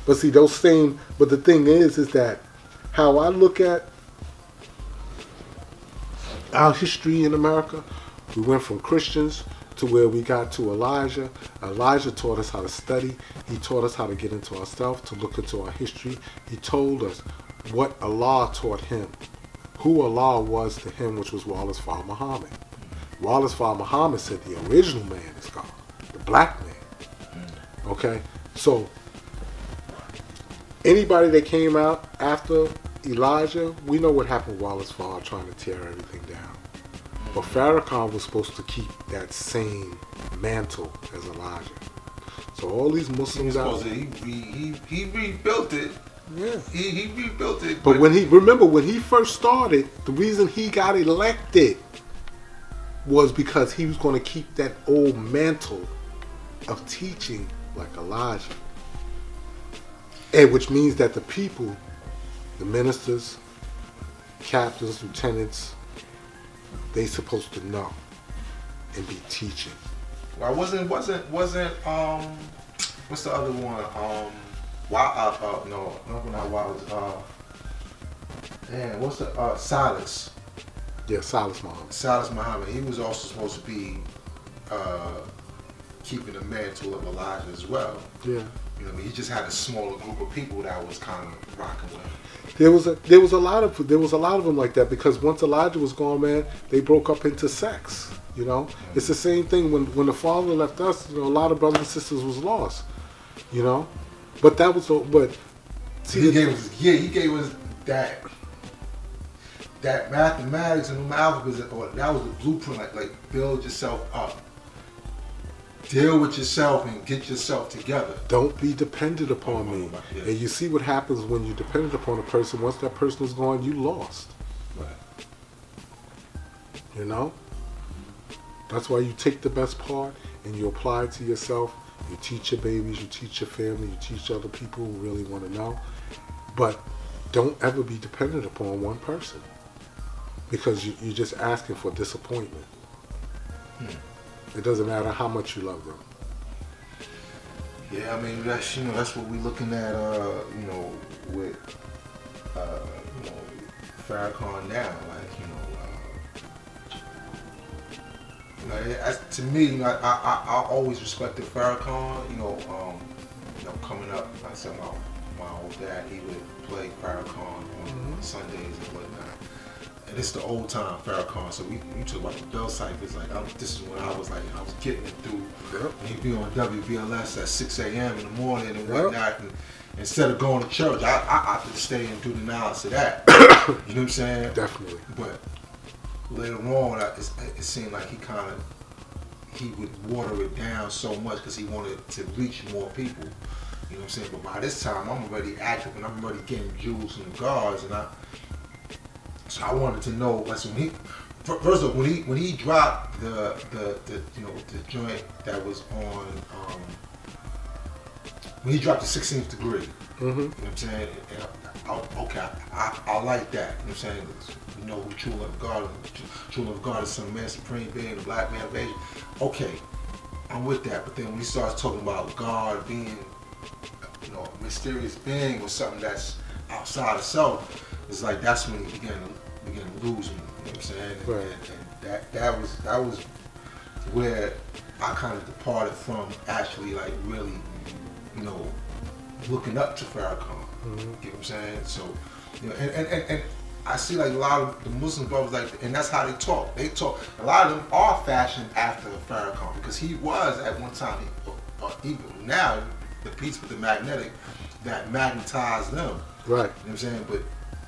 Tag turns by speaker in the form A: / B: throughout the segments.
A: But see, but the thing is that how I look at our history in America, we went from Christians to where we got to Elijah. Elijah taught us how to study. He taught us how to get into ourselves, to look into our history. He told us what Allah taught him, who Allah was to him, which was Wallace Father Muhammad. Wallace Father Muhammad said the original man is God, the black man. Okay? So, anybody that came out after Elijah, we know what happened with Wallace Farr trying to tear everything down. But Farrakhan was supposed to keep that same mantle as Elijah. So all these Muslims out there,
B: he rebuilt it.
A: Yeah.
B: He rebuilt it.
A: But when he first started, the reason he got elected was because he was going to keep that old mantle of teaching like Elijah. And which means that the people, the ministers, captains, lieutenants, they supposed to know and be teaching.
B: Well, wasn't what's the other one? Not Wild. What's the Silas?
A: Yeah, Silas Muhammad.
B: Silas Muhammad. He was also supposed to be keeping the mantle of Elijah as well.
A: Yeah.
B: You know what I mean? He just had a smaller group of people that was kind of rocking with him.
A: There was a lot of them like that, because once Elijah was gone, man, they broke up into sects. You know, it's the same thing when the Father left us. You know, a lot of brothers and sisters was lost. You know, but that was see,
B: he gave us that mathematics and alphabets. That was the blueprint. Like build yourself up. Deal with yourself and get yourself together.
A: Don't be dependent upon me. Yeah. And you see what happens when you're dependent upon a person. Once that person is gone, you lost.
B: Right.
A: You know? That's why you take the best part and you apply it to yourself. You teach your babies, you teach your family, you teach other people who really want to know. But don't ever be dependent upon one person, because you're just asking for disappointment. It doesn't matter how much you love them.
B: Yeah, I mean that's what we're looking at. With Farrakhan now. To me, I always respected Farrakhan. Coming up, like I said, my old dad, he would play Farrakhan on Sundays and whatnot. And it's the old time Farrakhan. So you talk about the bell ciphers. This is when I was getting it through.
A: Yep.
B: And he'd be on WBLS at 6 a.m. in the morning and whatnot. And instead of going to church, I opted to stay and do the knowledge of that. You know what I'm saying?
A: Definitely.
B: But later on, it seemed like he would water it down so much because he wanted to reach more people. You know what I'm saying? But by this time, I'm already active and I'm already getting jewels from the guards, so I wanted to know. First of all, when he dropped the joint that was on, when he dropped the 16th degree, you know what I'm saying? I like that. You know what I'm saying? You know who true love of God is. True love of God is some man, supreme being, the black man of Asia. Okay, I'm with that. But then when he starts talking about God being, a mysterious being or something that's outside of self, it's like that's when he began to lose me. You know what I'm saying?
A: Right.
B: And that was where I kind of departed from actually really, looking up to Farrakhan. You know what I'm saying? So, and I see a lot of the Muslim brothers and that's how they talk. They talk. A lot of them are fashioned after Farrakhan because he was at one time, even now, the piece with the magnetic that magnetized them.
A: Right.
B: You know what I'm saying? But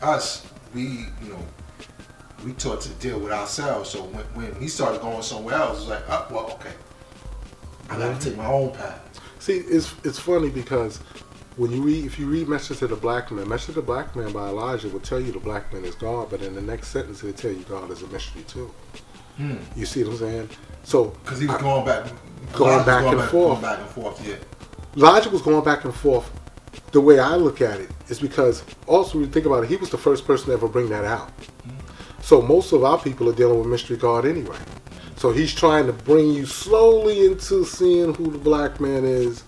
B: us, we taught to deal with ourselves. So when he started going somewhere else, it was like, okay, I got to take my own path.
A: See, it's funny because if you read Message to the Black Man, Message to the Black Man by Elijah will tell you the black man is God, but in the next sentence it'll tell you God is a mystery too. You see what I'm saying? So
B: because he was going back and forth. Yeah.
A: Elijah was going back and forth. The way I look at it is because also when you think about it, he was the first person to ever bring that out. So most of our people are dealing with mystery God anyway. So he's trying to bring you slowly into seeing who the black man is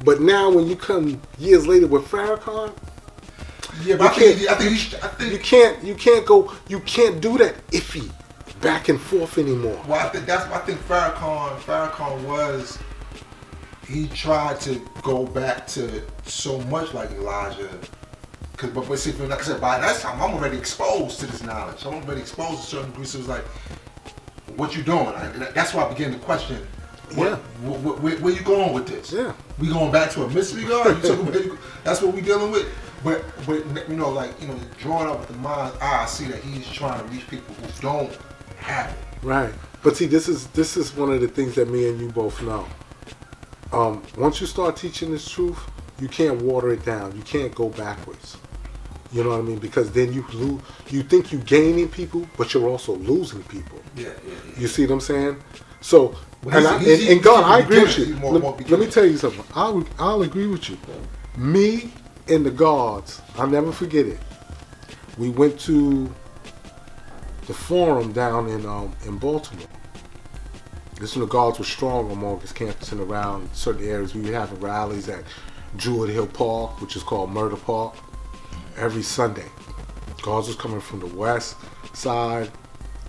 A: But now when you come years later with Farrakhan,
B: Yeah, but
A: you can't do that iffy back and forth anymore.
B: Well, I think Farrakhan was, he tried to go back to so much like Elijah. But see, like I said, by that time, I'm already exposed to this knowledge. I'm already exposed to certain degrees. So it was like, what you doing? That's why I began to question, where you going with this?
A: Yeah.
B: We going back to a mystery God? That's what we dealing with? But drawing up with the mind's eye, I see that he's trying to reach people who don't have it.
A: Right. But see, this is one of the things that me and you both know. Once you start teaching this truth, you can't water it down. You can't go backwards. You know what I mean? Because then you think you're gaining people, but you're also losing people.
B: Yeah.
A: You see what I'm saying? So, God, I agree with you. Let me tell you something. I'll agree with you. Me and the guards, I'll never forget it. We went to the forum down in Baltimore. This when the guards were strong on Morgan's campus and around certain areas. We were having rallies at Druid Hill Park, which is called Murder Park, every Sunday. Guards was coming from the west side,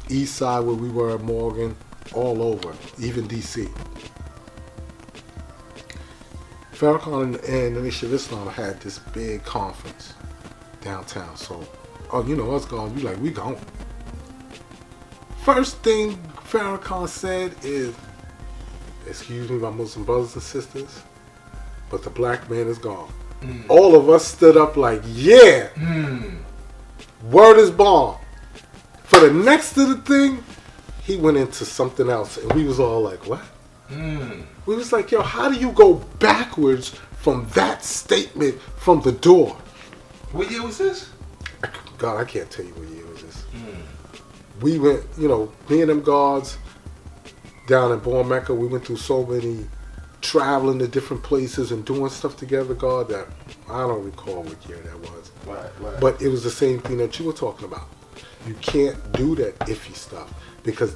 A: east side where we were at Morgan, all over, even DC. Farrakhan and the Nation of Islam had this big conference downtown. So, us guards, we gone. First thing Farrakhan said is, excuse me, my Muslim brothers and sisters, but the black man is gone. All of us stood up like, yeah, word is bond. For the next to the thing, he went into something else, and we was all like, what? We was like, yo, how do you go backwards from that statement from the door?
B: What year was this?
A: God, I can't tell you what year was this. We went, me and them guards down in Mecca, we went through so many traveling to different places and doing stuff together, God, that I don't recall what year that was.
B: Right.
A: But it was the same thing that you were talking about. You can't do that iffy stuff because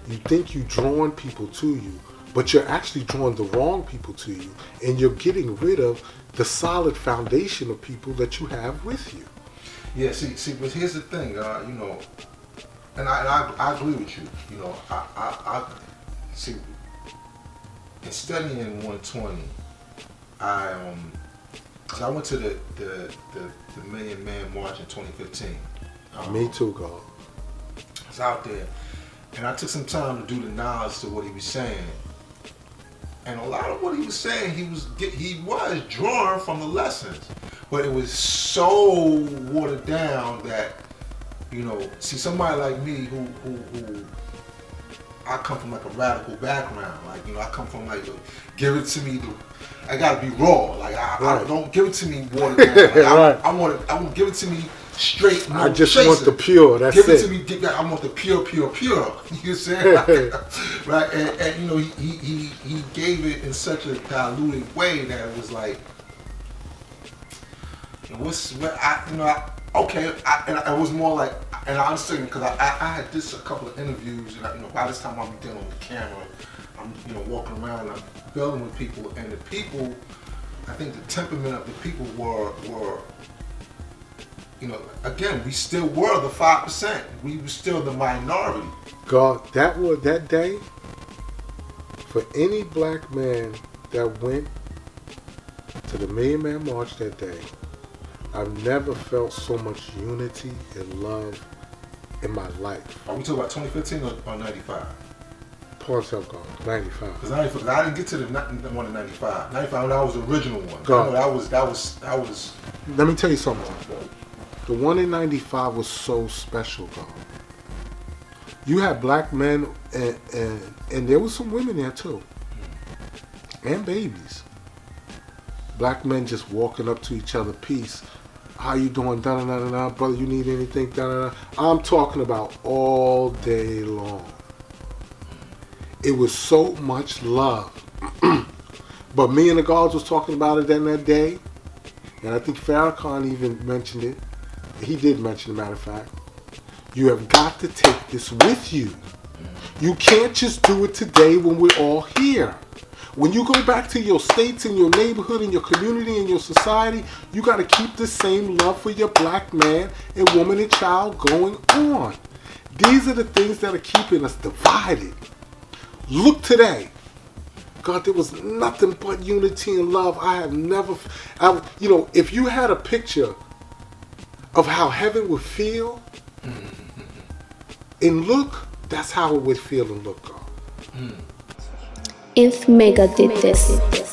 A: you think you're drawing people to you, but you're actually drawing the wrong people to you, and you're getting rid of the solid foundation of people that you have with you.
B: Yeah, see, but here's the thing, and I agree with you. I see. In studying 120, cause I went to the Million Man March in 2015.
A: Me too, God.
B: I was out there, and I took some time to do the knowledge to what he was saying. And a lot of what he was saying, he was drawing from the lessons, but it was so watered down that, see, somebody like me who I come from like a radical background, I come from give it to me, I gotta be raw, I don't give it to me watered down, I want give it to me straight. No
A: I just
B: chaser.
A: want the pure. That's
B: give it to me. I want the pure. You know what I'm saying? Right? And he gave it in such a diluted way that it was like, it was more like, and I understand because I had this a couple of interviews, and by this time I'm dealing with the camera, I'm walking around, I'm building with people, and the people, I think the temperament of the people were. Again, we still were the 5%. We were still the minority.
A: God, that day, for any black man that went to the Million Man March that day, I've never felt so much unity and love in my life.
B: Are we talking about 2015 or 95?
A: Pause up, God. 95.
B: Because I didn't get to the one in 95. 95, that was the original one.
A: God.
B: That was.
A: Let me tell you something. The one in 95 was so special, God. You had black men and there was some women there too. And babies. Black men just walking up to each other, peace. How you doing? Da-da-da-da-da. Brother, you need anything? Da-da-da. I'm talking about all day long. It was so much love. But me and the guards was talking about it then that day. And I think Farrakhan even mentioned it. He did mention, as a matter of fact. You have got to take this with you. You can't just do it today when we're all here. When you go back to your states and your neighborhood and your community and your society, you got to keep the same love for your black man and woman and child going on. These are the things that are keeping us divided. Look today. God, there was nothing but unity and love. I have never, if you had a picture of how heaven would feel and look, that's how it would feel and look, God.
C: INFMEGA did this.